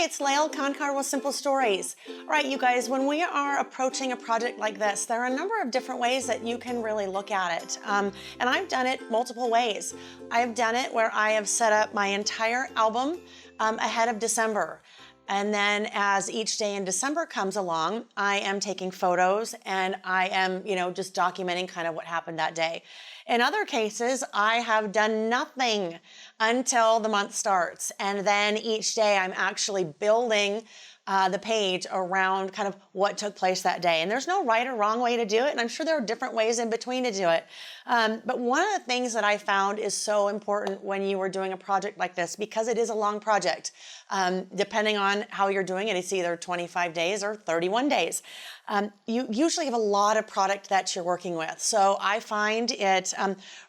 it's Layle Koncar with Simple Stories. All right, you guys, when we are approaching a project like this, there are a number of different ways that you can really look at it. And I've done it multiple ways. I've done it where I have set up my entire album ahead of December. And then as each day in December comes along, I am taking photos and I am, just documenting kind of what happened that day. In other cases, I have done nothing until the month starts. And then each day I'm actually building the page around kind of what took place that day. And there's no right or wrong way to do it. And I'm sure there are different ways in between to do it. But one of the things that I found is so important when you are doing a project like this, because it is a long project. Depending on how you're doing it, it's either 25 days or 31 days. You usually have a lot of product that you're working with. So I find it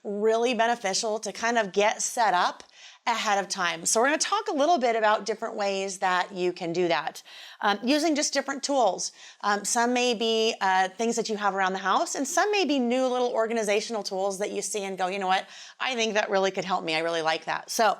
really beneficial to kind of get set up ahead of time. So we're going to talk a little bit about different ways that you can do that using just different tools. Some may be things that you have around the house, and some may be new little organizational tools that you see and go, you know what, I think that really could help me. I really like that. So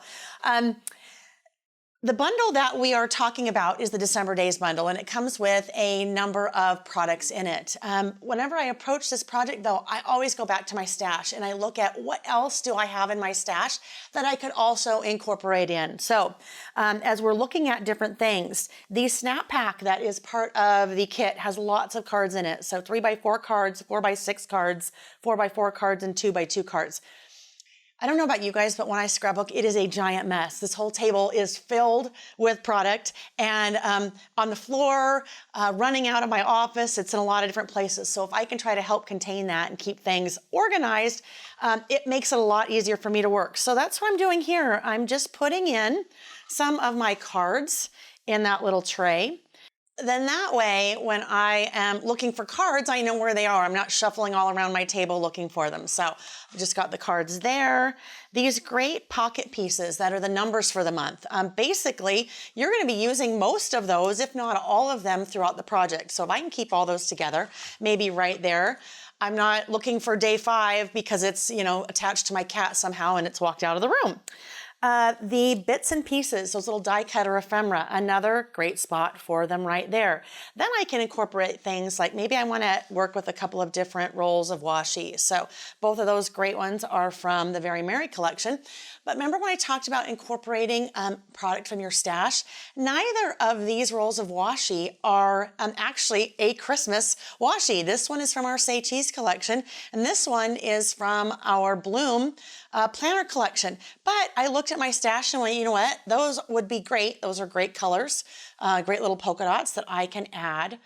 the bundle that we are talking about is the December Days bundle, and it comes with a number of products in it. Whenever I approach this project, though, I always go back to my stash and I look at what else do I have in my stash that I could also incorporate in. So as we're looking at different things, the snap pack that is part of the kit has lots of cards in it. So 3x4 cards, 4x6 cards, 4x4 cards, and 2x2 cards. I don't know about you guys, but when I scrapbook, it is a giant mess. This whole table is filled with product, and on the floor, running out of my office, it's in a lot of different places. So if I can try to help contain that and keep things organized, it makes it a lot easier for me to work. So that's what I'm doing here. I'm just putting in some of my cards in that little tray. Then that way, when I am looking for cards, I know where they are. I'm not shuffling all around my table looking for them. So I've just got the cards there. These great pocket pieces that are the numbers for the month. Basically, you're going to be using most of those, if not all of them, throughout the project. So if I can keep all those together, maybe right there. I'm not looking for day 5 because it's, attached to my cat somehow and it's walked out of the room. The bits and pieces, those little die cutter ephemera, another great spot for them right there. Then I can incorporate things like maybe I want to work with a couple of different rolls of washi. So both of those great ones are from the Very Merry collection. But remember when I talked about incorporating product from your stash? Neither of these rolls of washi are actually a Christmas washi. This one is from our Say Cheese collection, and this one is from our Bloom planner collection. But I looked at my stash and went, you know what? Those would be great. Those are great colors, great little polka dots that I can add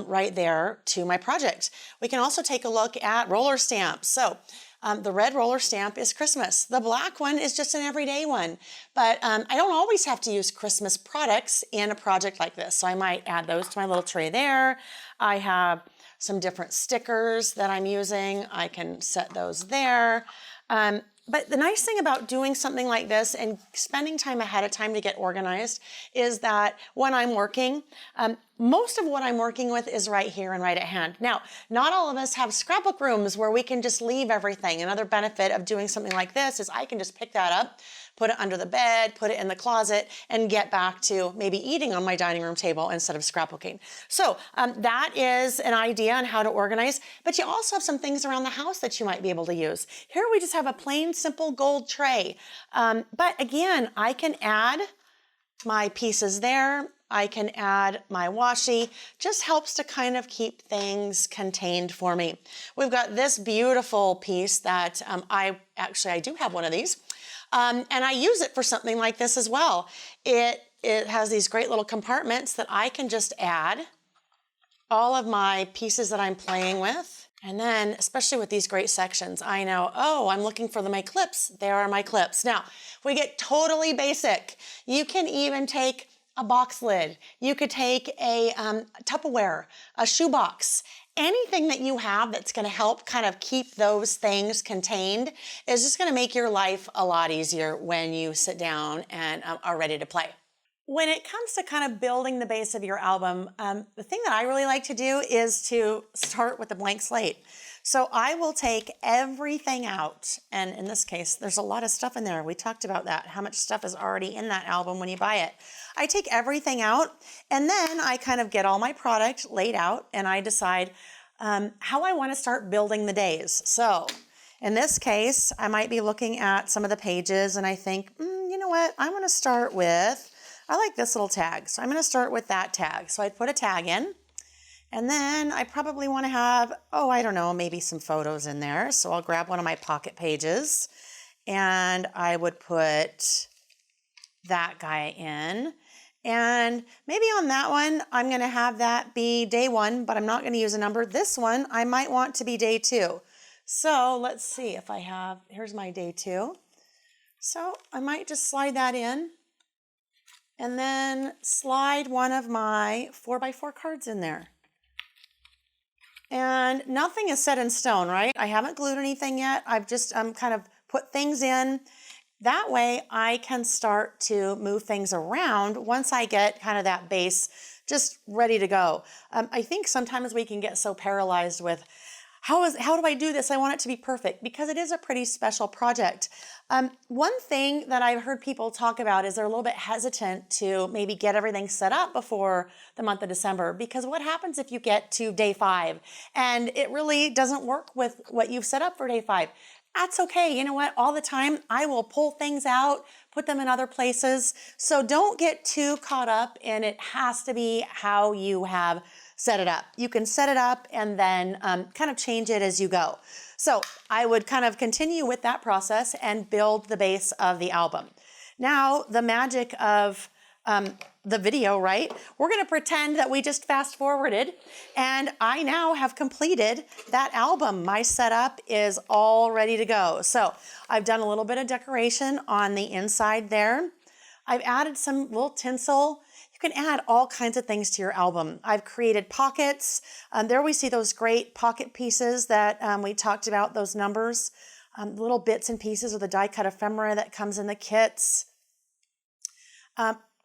right there to my project. We can also take a look at roller stamps. So the red roller stamp is Christmas. The black one is just an everyday one. But I don't always have to use Christmas products in a project like this. So I might add those to my little tray there. I have some different stickers that I'm using. I can set those there. But the nice thing about doing something like this and spending time ahead of time to get organized is that when I'm working, most of what I'm working with is right here and right at hand. Now, not all of us have scrapbook rooms where we can just leave everything. Another benefit of doing something like this is I can just pick that up, put it under the bed, put it in the closet, and get back to maybe eating on my dining room table instead of scrapbooking. So that is an idea on how to organize, but you also have some things around the house that you might be able to use. Here we just have a plain, simple gold tray. But again, I can add my pieces there. I can add my washi. Just helps to kind of keep things contained for me. We've got this beautiful piece that I do have one of these. And I use it for something like this as well. It has these great little compartments that I can just add all of my pieces that I'm playing with. And then, especially with these great sections, I know, oh, I'm looking for my clips. There are my clips. Now, if we get totally basic, you can even take a box lid. You could take a Tupperware, a shoebox. Anything that you have that's going to help kind of keep those things contained is just going to make your life a lot easier when you sit down and are ready to play. When it comes to kind of building the base of your album, the thing that I really like to do is to start with a blank slate. So I will take everything out, and in this case, there's a lot of stuff in there. We talked about that, how much stuff is already in that album when you buy it. I take everything out, and then I kind of get all my product laid out, and I decide how I want to start building the days. So in this case, I might be looking at some of the pages, and I think, you know what, I'm going to start with, I like this little tag, so I'm going to start with that tag. So I'd put a tag in, and then I probably want to have, I don't know, maybe some photos in there. So I'll grab one of my pocket pages, and I would put that guy in. And maybe on that one, I'm going to have that be day 1, but I'm not going to use a number. This one, I might want to be day 2. So let's see if I have, here's my day 2. So I might just slide that in, and then slide one of my 4x4 cards in there. And nothing is set in stone, right? I haven't glued anything yet. I've just kind of put things in. That way I can start to move things around once I get kind of that base just ready to go. I think sometimes we can get so paralyzed with, how do I do this? I want it to be perfect, because it is a pretty special project. One thing that I've heard people talk about is they're a little bit hesitant to maybe get everything set up before the month of December, because what happens if you get to day 5 and it really doesn't work with what you've set up for day 5? That's okay. You know what? All the time I will pull things out, put them in other places. So don't get too caught up in it has to be how you have set it up. You can set it up and then kind of change it as you go. So I would kind of continue with that process and build the base of the album. Now, the magic of the video, right? We're going to pretend that we just fast forwarded, and I now have completed that album. My setup is all ready to go. So I've done a little bit of decoration on the inside there. I've added some little tinsel. You can add all kinds of things to your album. I've created pockets. There we see those great pocket pieces that we talked about, those numbers, little bits and pieces of the die cut ephemera that comes in the kits.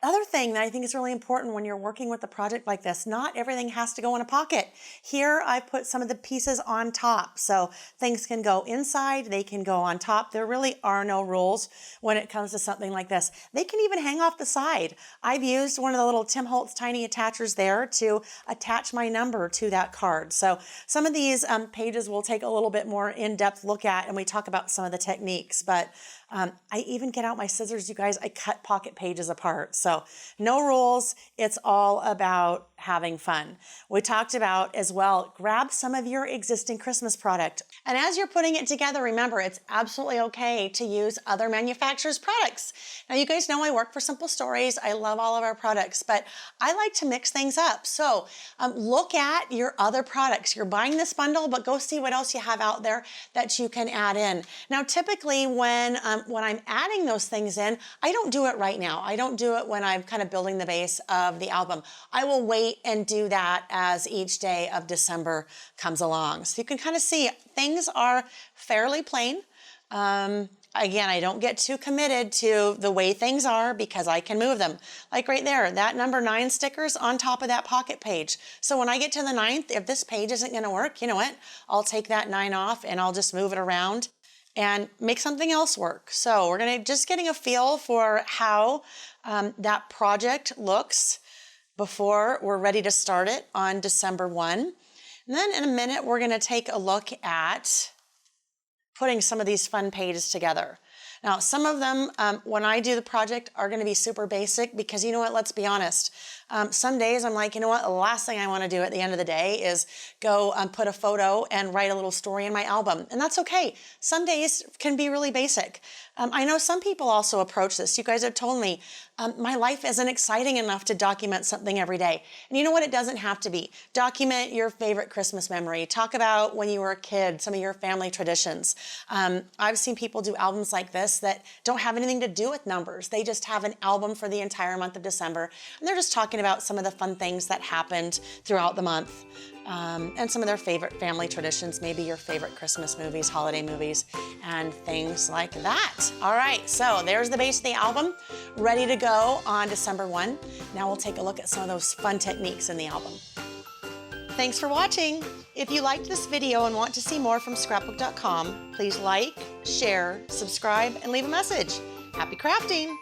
Other thing that I think is really important when you're working with a project like this, not everything has to go in a pocket. Here I put some of the pieces on top, so things can go inside, they can go on top. There really are no rules when it comes to something like this. They can even hang off the side. I've used one of the little Tim Holtz tiny attachers there to attach my number to that card. So some of these pages we'll take a little bit more in-depth look at, and we talk about some of the techniques, but I even get out my scissors, you guys. I cut pocket pages apart. So no rules. It's all about having fun. We talked about as well, grab some of your existing Christmas product. And as you're putting it together, remember, it's absolutely okay to use other manufacturers' products. Now, you guys know I work for Simple Stories. I love all of our products, but I like to mix things up. So look at your other products. You're buying this bundle, but go see what else you have out there that you can add in. Now, typically when I'm adding those things in, I don't do it right now. I don't do it when I'm kind of building the base of the album. I will wait and do that as each day of December comes along. So you can kind of see things are fairly plain. Again, I don't get too committed to the way things are because I can move them. Like right there, that number 9 stickers on top of that pocket page. So when I get to the 9th, if this page isn't going to work, you know what? I'll take that 9 off and I'll just move it around and make something else work. So we're going to just getting a feel for how that project looks before we're ready to start it on December 1. And then in a minute, we're going to take a look at putting some of these fun pages together. Now, some of them, when I do the project, are going to be super basic because, you know what, let's be honest. Some days I'm like, you know what, the last thing I want to do at the end of the day is go put a photo and write a little story in my album. And that's okay. Some days can be really basic. I know some people also approach this. You guys have told me, my life isn't exciting enough to document something every day. And you know what? It doesn't have to be. Document your favorite Christmas memory. Talk about when you were a kid, some of your family traditions. I've seen people do albums like this that don't have anything to do with numbers. They just have an album for the entire month of December. And they're just talking about some of the fun things that happened throughout the month. and some of their favorite family traditions, maybe your favorite Christmas movies, holiday movies, and things like that. All right, so there's the base of the album, ready to go on December 1. Now we'll take a look at some of those fun techniques in the album. Thanks for watching. If you liked this video and want to see more from Scrapbook.com, please like, share, subscribe, and leave a message. Happy crafting!